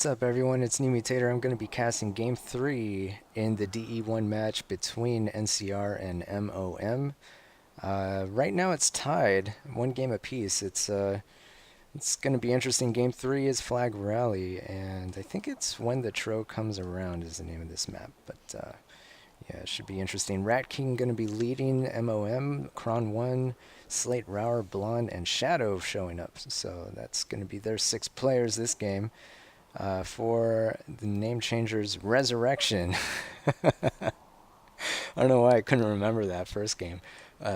What's up, everyone? It's Mutator. I'm going to be casting Game 3 in the DE1 match between NCR and MoM. Right now it's tied, one game apiece. It's going to be interesting. Game 3 is Flag Rally, and I think it's When the Tro Comes Around is the name of this map. But yeah, it should be interesting. Rat King going to be leading MoM, Kron 1, Slate, Rower, Blonde, and Shadow showing up. So that's going to be their 6 players this game. For the Name Changers Resurrection. I don't know why I couldn't remember that first game.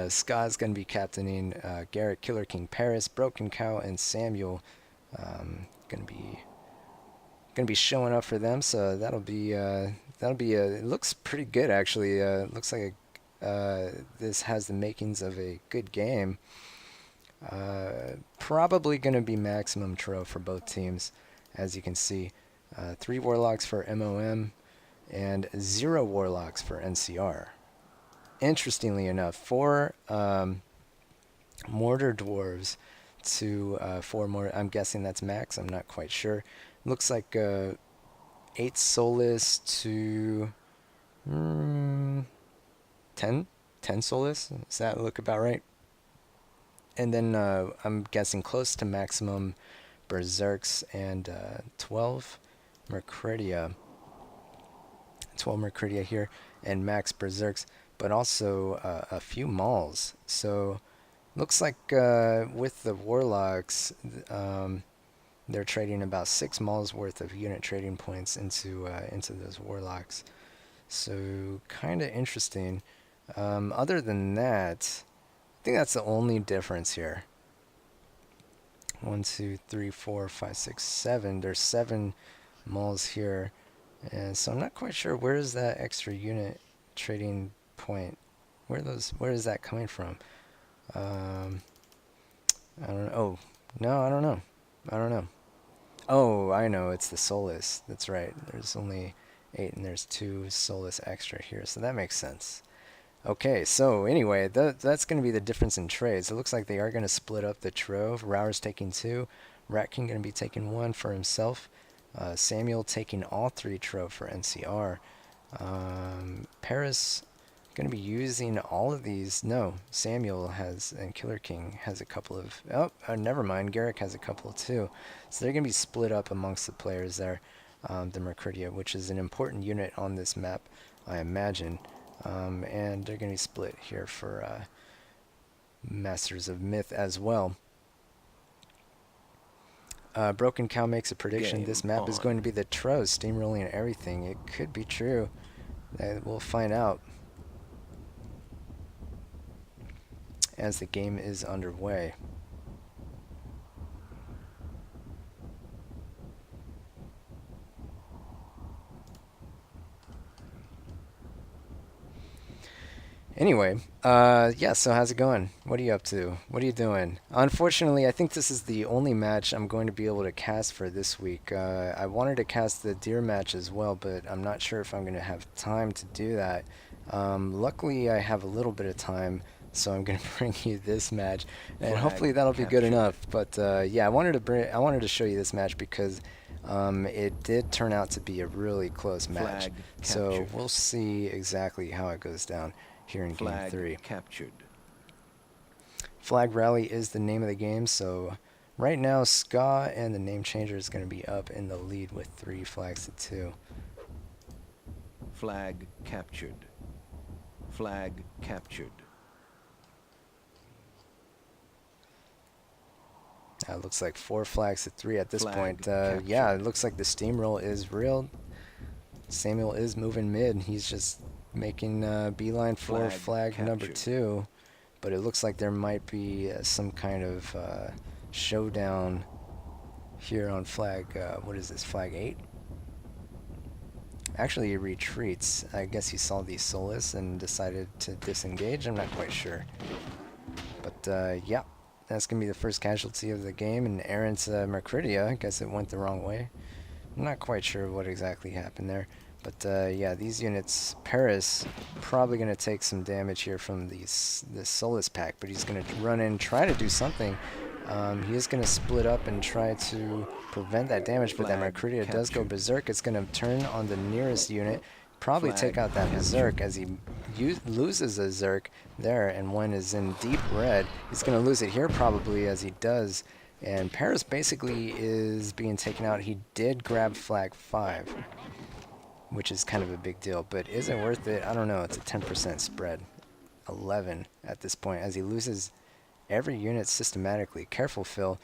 Ska's going to be captaining Garrett, Killer King, Paris, Broken Cow, and Samuel. Going to be showing up for them. So that'll be it looks pretty good actually. Looks like this has the makings of a good game. Probably going to be maximum tro for both teams. As you can see, 3 Warlocks for MoM and 0 Warlocks for NCR. Interestingly enough, 4 Mortar Dwarves to 4 more. I'm guessing that's max. I'm not quite sure. Looks like 8 Soulless to 10 Soulless. Does that look about right? And then I'm guessing close to maximum Berserks and 12 Mercuridia. 12 Mercuridia here and max Berserks, but also a few Mauls. So looks like with the Warlocks, they're trading about 6 Mauls worth of unit trading points into those Warlocks. So kind of interesting. Other than that, I think that's the only difference here. 1, 2, 3, 4, 5, 6, 7. There's 7 Mauls here. And so I'm not quite sure where is that extra unit trading point. Where is that coming from? I don't know. Oh, no, I don't know. I don't know. Oh, I know, it's the Soulless. That's right. There's only 8 and there's 2 Soulless extra here. So that makes sense. Okay, so anyway, that's going to be the difference in trades. It looks like they are going to split up the trove. Rower's taking 2. Rat King going to be taking 1 for himself. Samuel taking all 3 trove for NCR. Paris going to be using all of these. No, Samuel has, and Killer King has a couple of. Oh, never mind. Garrick has a couple too. So they're going to be split up amongst the players there. The Mercuridia, which is an important unit on this map, I imagine. And they're going to be split here for Masters of Myth as well. Broken Cow makes a prediction. This map is going to be the Troz steamrolling everything. It could be true. We'll find out as the game is underway. Anyway, yeah, so how's it going? What are you up to? What are you doing? Unfortunately, I think this is the only match I'm going to be able to cast for this week. I wanted to cast the deer match as well, but I'm not sure if I'm going to have time to do that. Luckily, I have a little bit of time, so I'm going to bring you this match, and hopefully that'll be good enough. But yeah, I wanted to show you this match because it did turn out to be a really close match. So we'll see exactly how it goes down here in Game 3. Captured. Flag Rally is the name of the game, so right now Ska and the Name Changer is going to be up in the lead with 3 flags to 2. Flag captured. Flag captured. Looks like 4 flags to 3 at this point. Yeah, it looks like the steamroll is real. Samuel is moving mid. He's just making beeline for flag number 2, but it looks like there might be some kind of showdown here on flag. What is this? Flag 8. Actually, he retreats. I guess he saw the Soulless and decided to disengage. I'm not quite sure, but yeah, that's gonna be the first casualty of the game. And Aaron's Mercuridia, I guess it went the wrong way. I'm not quite sure what exactly happened there. But yeah, these units, Paris, probably going to take some damage here from this Soulless pack, but he's going to run in, try to do something. He is going to split up and try to prevent that damage, but that Flag Mercuridia does go captured. berserk. It's going to turn on the nearest unit, probably take Flag out that Zerk captured. as he loses a Zerk there, and one is in deep red. He's going to lose it here probably as he does, and Paris basically is being taken out. He did grab flag 5, which is kind of a big deal, but is it worth it? I don't know. It's a 10% spread. 11 at this point as he loses every unit systematically. Careful, Phil.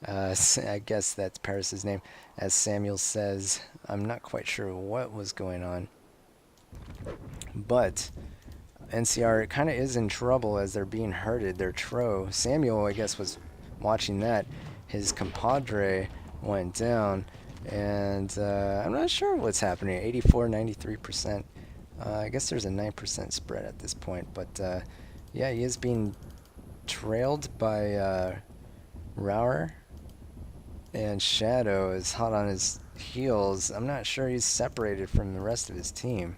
I guess that's Paris's name. As Samuel says, I'm not quite sure what was going on. But NCR kind of is in trouble as they're being herded. Their Tro. Samuel, I guess, was watching that. His compadre went down. And I'm not sure what's happening. 84, 93%. I guess there's a 9% spread at this point. But yeah, he is being trailed by Rower, and Shadow is hot on his heels. I'm not sure he's separated from the rest of his team.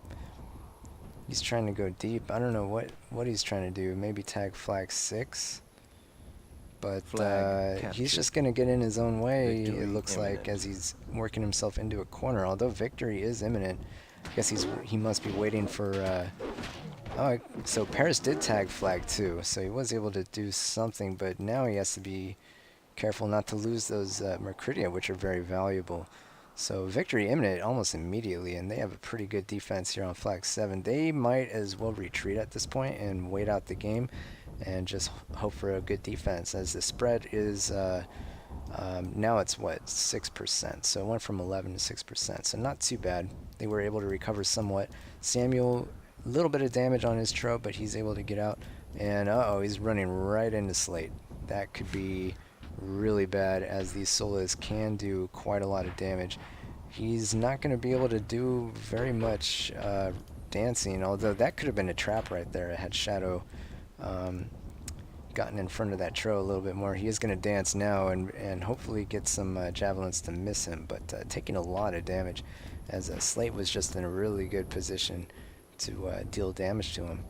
He's trying to go deep. I don't know what he's trying to do. Maybe tag flag 6. But he's just going to get in his own way, it Victory looks like, imminent. as he's working himself into a corner. Although victory is imminent. I guess he must be waiting for... oh, so Paris did tag flag 2, so he was able to do something, but now he has to be careful not to lose those Mercuridia, which are very valuable. So victory imminent almost immediately, and they have a pretty good defense here on flag 7. They might as well retreat at this point and wait out the game and just hope for a good defense, as the spread is now it's what, 6%. So it went from 11 to 6%, so not too bad. They were able to recover somewhat. Samuel, a little bit of damage on his Tro, but he's able to get out. And uh-oh, he's running right into Slate. That could be really bad, as these Solas can do quite a lot of damage. He's not going to be able to do very much dancing, although that could have been a trap right there had Shadow um, gotten in front of that Tro a little bit more. He is going to dance now and hopefully get some javelins to miss him, but taking a lot of damage, as Slate was just in a really good position to deal damage to him.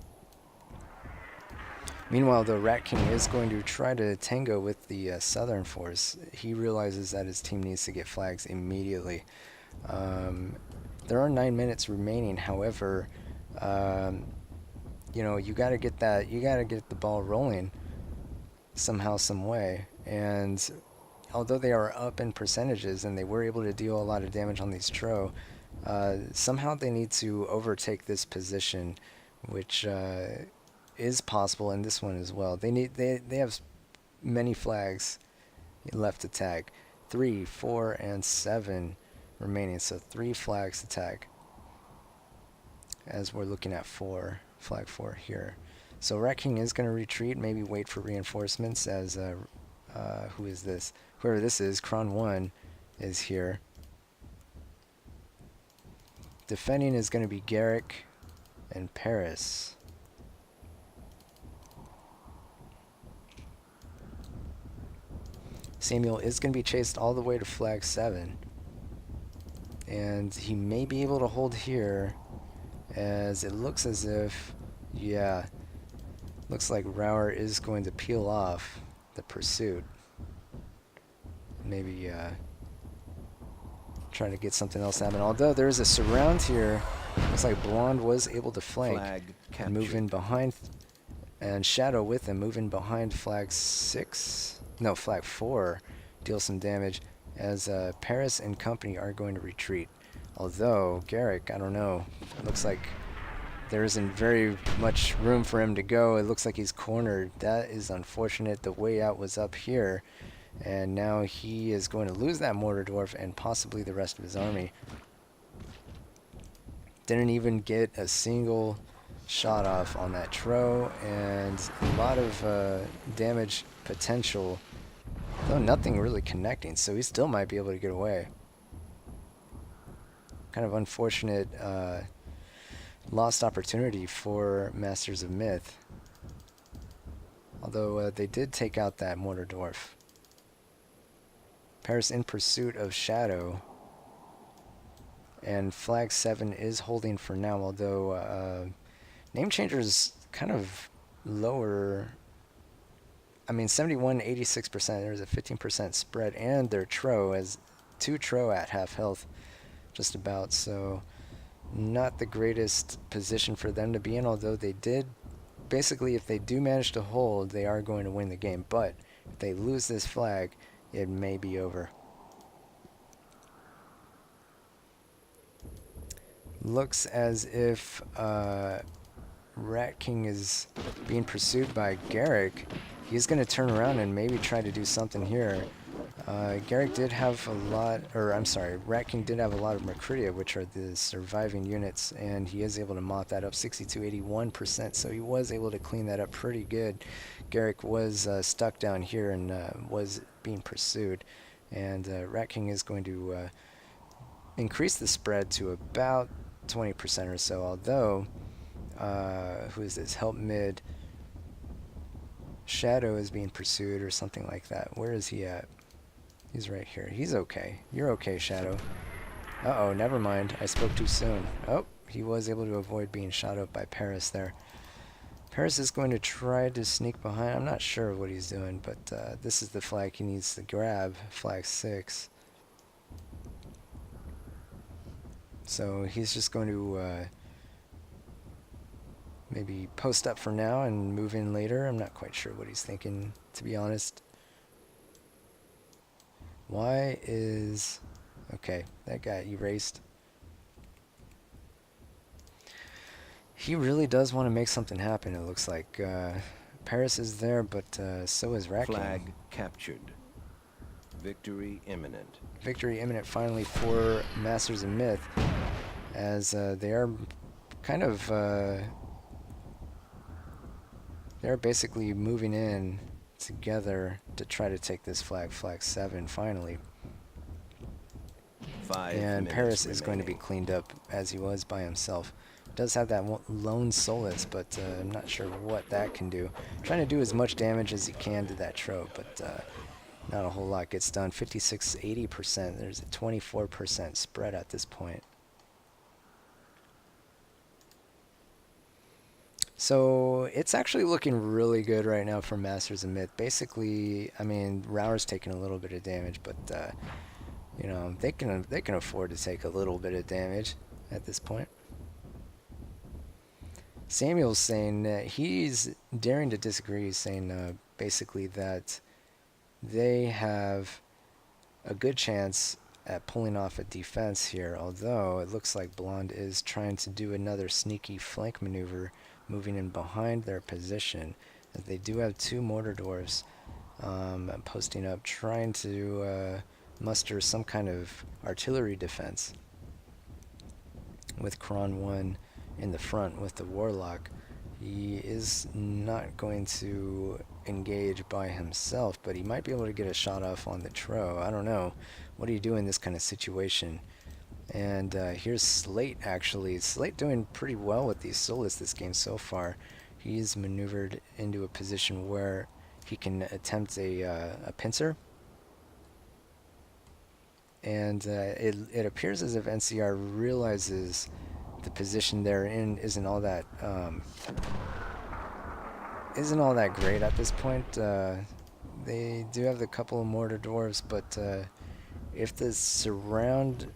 Meanwhile, the Rat King is going to try to tango with the Southern Force. He realizes that his team needs to get flags immediately. There are 9 minutes remaining. However, you got to get that. You got to get the ball rolling somehow, some way. And although they are up in percentages and they were able to deal a lot of damage on these Tro, somehow they need to overtake this position, which is possible in this one as well. They have many flags left to tag. 3, 4, and 7 remaining, so 3 flags to tag, as we're looking at flag 4 here. So Rat King is going to retreat, maybe wait for reinforcements, as who is this? Whoever this is, Kron 1 is here. Defending is going to be Garrick and Paris. Samuel is going to be chased all the way to flag 7. And he may be able to hold here, as it looks as if, yeah, looks like Rower is going to peel off the pursuit. Maybe try to get something else happen. Although there is a surround here, looks like Blonde was able to flank Flag and move in captured. behind, and Shadow with him, moving behind flag 6. No, flag 4, deal some damage, as Paris and company are going to retreat. Although Garrick, I don't know, it looks like there isn't very much room for him to go. It looks like he's cornered. That is unfortunate. The way out was up here, and now he is going to lose that Mortar Dwarf and possibly the rest of his army. Didn't even get a single shot off on that Tro, and a lot of damage potential, though nothing really connecting, so he still might be able to get away. Kind of unfortunate lost opportunity for Masters of Myth, although they did take out that Mortar Dwarf. Paris in pursuit of Shadow, and flag 7 is holding for now, although Name Changer's kind of lower I mean, 71, 86%. There's a 15% spread, and their Tro has 2 Tro at half health, just about. So, not the greatest position for them to be in, although they did. Basically, if they do manage to hold, they are going to win the game. But if they lose this flag, it may be over. Looks as if Rat King is being pursued by Garrick. He's going to turn around and maybe try to do something here. Garrick did have a lot, or I'm sorry, Rat King did have a lot of Mercuridia, which are the surviving units, and he is able to mop that up 62, 81%, so he was able to clean that up pretty good. Garrick was stuck down here and was being pursued, and Rat King is going to increase the spread to about 20% or so, although, who is this, Help Mid, Shadow is being pursued or something like that. Where is he at? He's right here. He's okay. You're okay, Shadow. Uh-oh, never mind. I spoke too soon. Oh, he was able to avoid being shot up by Paris there. Paris is going to try to sneak behind. I'm not sure what he's doing, but this is the flag he needs to grab, flag 6. So he's just going to maybe post up for now and move in later. I'm not quite sure what he's thinking, to be honest. Why is... Okay, that got erased. He really does want to make something happen, it looks like. Paris is there, but so is Rat King. Flag captured. Victory imminent. Victory imminent finally for Masters of Myth, as they are kind of... they're basically moving in together to try to take this flag, flag 7, finally. 5 and minutes Paris is going to be remaining. cleaned up as he was by himself. Does have that lone Solace, but I'm not sure what that can do. Trying to do as much damage as he can to that trope, but not a whole lot gets done. 56, 80%. There's a 24% spread at this point. So it's actually looking really good right now for Masters of Myth. Basically, I mean, Rauer's taking a little bit of damage, but you know, they can afford to take a little bit of damage at this point. Samuel's saying that he's daring to disagree. He's saying basically that they have a good chance at pulling off a defense here, although it looks like Blonde is trying to do another sneaky flank maneuver, moving in behind their position, as they do have 2 mortar dwarves posting up, trying to muster some kind of artillery defense, with Kron 1 in the front with the Warlock. He is not going to engage by himself, but he might be able to get a shot off on the Tro. I don't know. What do you do in this kind of situation? And here's Slate, actually. Slate doing pretty well with these Solas this game so far. He's maneuvered into a position where he can attempt a pincer. And it appears as if NCR realizes the position they're in isn't all that great at this point. They do have the couple of mortar dwarves, but if the surround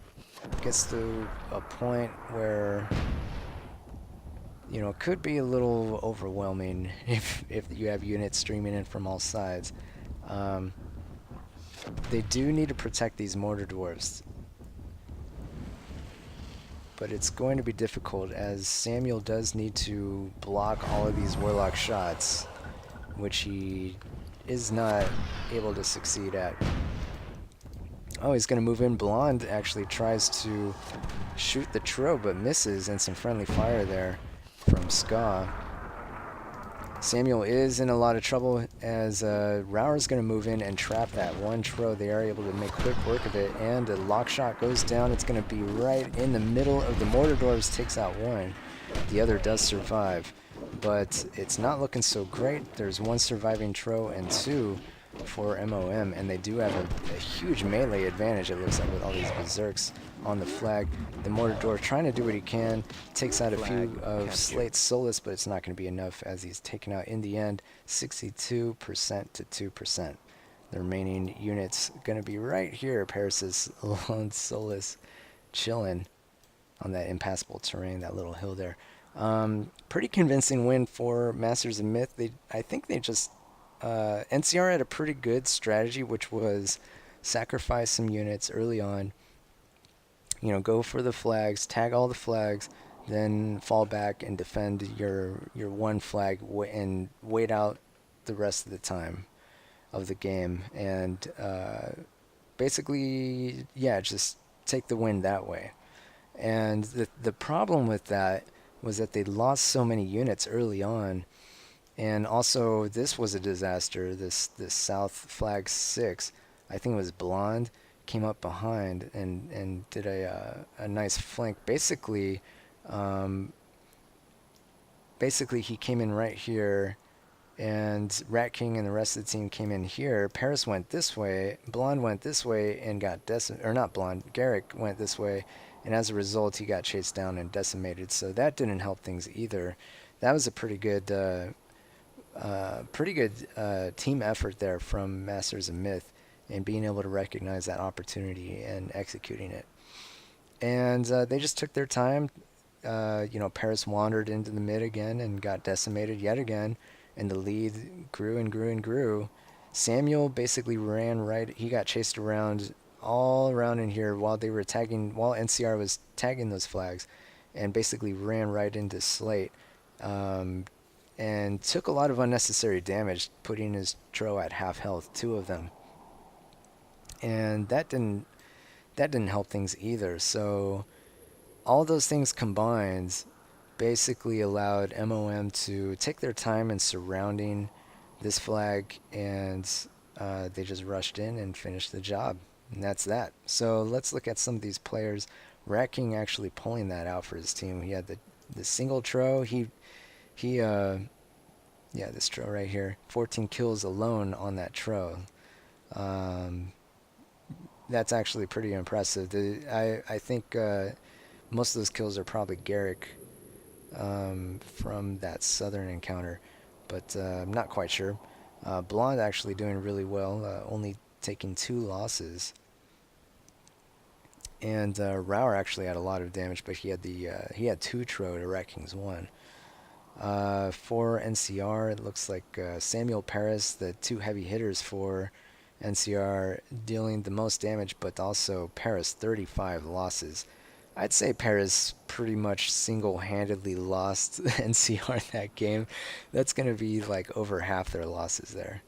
gets to a point where, you know, it could be a little overwhelming if you have units streaming in from all sides. They do need to protect these mortar dwarves, but it's going to be difficult, as Samuel does need to block all of these Warlock shots, which he is not able to succeed at. Oh, he's going to move in. Blonde actually tries to shoot the Tro, but misses, and some friendly fire there from Ska. Samuel is in a lot of trouble, as Rauer's going to move in and trap that one Tro. They are able to make quick work of it, and the lock shot goes down. It's going to be right in the middle of the mortar dwarves, takes out one. The other does survive, but it's not looking so great. There's 1 surviving Tro and 2 for MoM, and they do have a huge melee advantage, it looks like, with all these berserks on the flag. The Mortador trying to do what he can, takes out a Flag few of captured. Slate's Solus, but it's not going to be enough as he's taken out in the end, 62% to 2%. The remaining units going to be right here. Paris's lone Solus chilling on that impassable terrain, that little hill there. Pretty convincing win for Masters of Myth. I think they just NCR had a pretty good strategy, which was sacrifice some units early on. You know, go for the flags, tag all the flags, then fall back and defend your one flag and wait out the rest of the time of the game. And basically, yeah, just take the win that way. And the problem with that was that they lost so many units early on, and also this was a disaster. This South Flag 6, I think it was Blonde, came up behind and did a nice flank. Um, basically he came in right here, and Rat King and the rest of the team came in here. Paris went this way, Blonde went this way and got or not Blonde, Garrick went this way, and as a result he got chased down and decimated. So that didn't help things either. That was a pretty good team effort there from Masters of Myth, and being able to recognize that opportunity and executing it. And they just took their time. Paris wandered into the mid again and got decimated yet again, and the lead grew and grew and grew. Samuel basically ran right. He got chased around all around in here while they were tagging, while NCR was tagging those flags, and basically ran right into Slate. Um, and took a lot of unnecessary damage, putting his Tro at half health, two of them, and that didn't help things either. So all those things combined basically allowed MoM to take their time in surrounding this flag, and they just rushed in and finished the job. And that's that. So let's look at some of these players. Rat King actually pulling that out for his team. He had the single Tro. Yeah, this Tro right here. 14 kills alone on that Tro. Um, that's actually pretty impressive. I think most of those kills are probably Garrick from that southern encounter, but I'm not quite sure. Blonde actually doing really well, only taking 2 losses. And Rauer actually had a lot of damage, but he had 2 Tro to Wrecking's 1. For NCR, it looks like Samuel Paris, the 2 heavy hitters for NCR, dealing the most damage, but also Paris 35 losses. I'd say Paris pretty much single-handedly lost NCR that game. That's going to be like over half their losses there.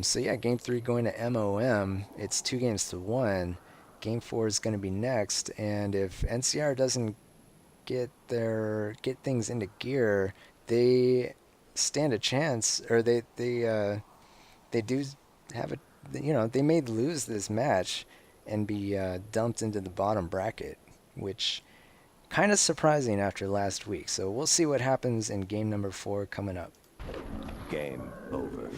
So yeah, game 3 going to MoM. It's 2 games to 1. Game 4 is going to be next, and if NCR doesn't get things into gear, they stand a chance, or they do have a, they may lose this match and be dumped into the bottom bracket, which kind of surprising after last week. So we'll see what happens in game number 4 coming up. Game over.